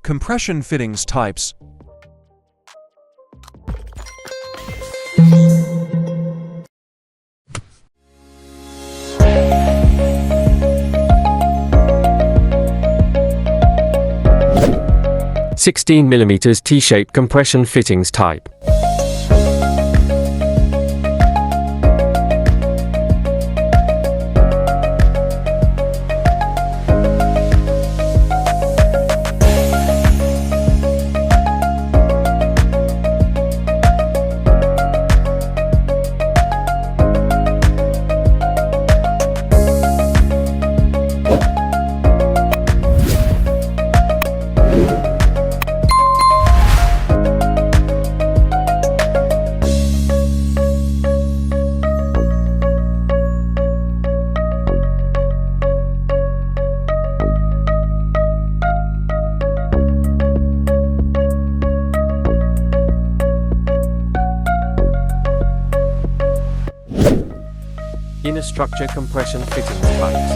Compression fittings types. (16mm) T-shaped compression fittings type. Inner structure compression fittings types.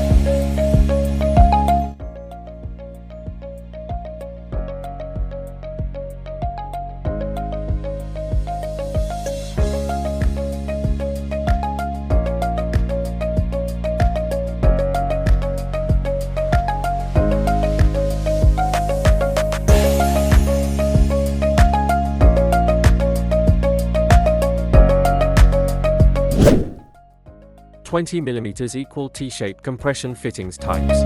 (20mm) equal T-shaped compression fittings types.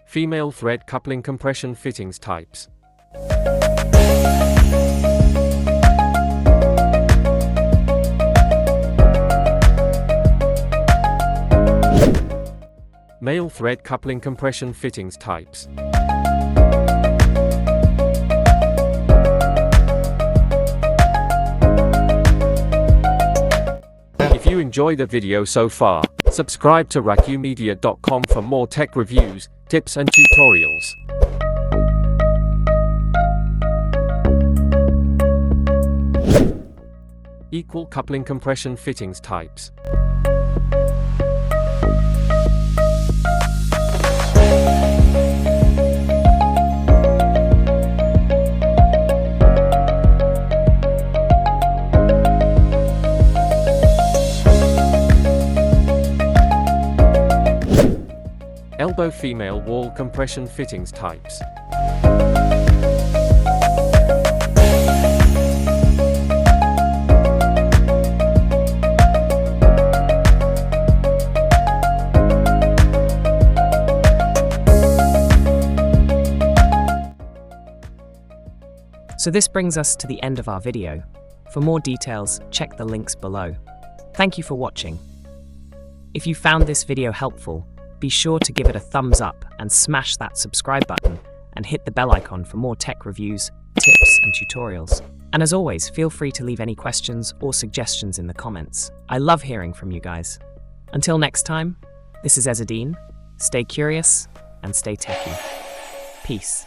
Female thread coupling compression fittings types. Male thread coupling compression fittings types. If you enjoy the video so far, subscribe to Raqmedia.com for more tech reviews, tips and tutorials. Equal coupling compression fittings types. Elbow female wall compression fittings types. So this brings us to the end of our video. For more details, check the links below. Thank you for watching. If you found this video helpful, be sure to give it a thumbs up and smash that subscribe button and hit the bell icon for more tech reviews, tips and tutorials. And as always, feel free to leave any questions or suggestions in the comments. I love hearing from you guys. Until next time, this is Ezzadine. Stay curious and stay techy. Peace.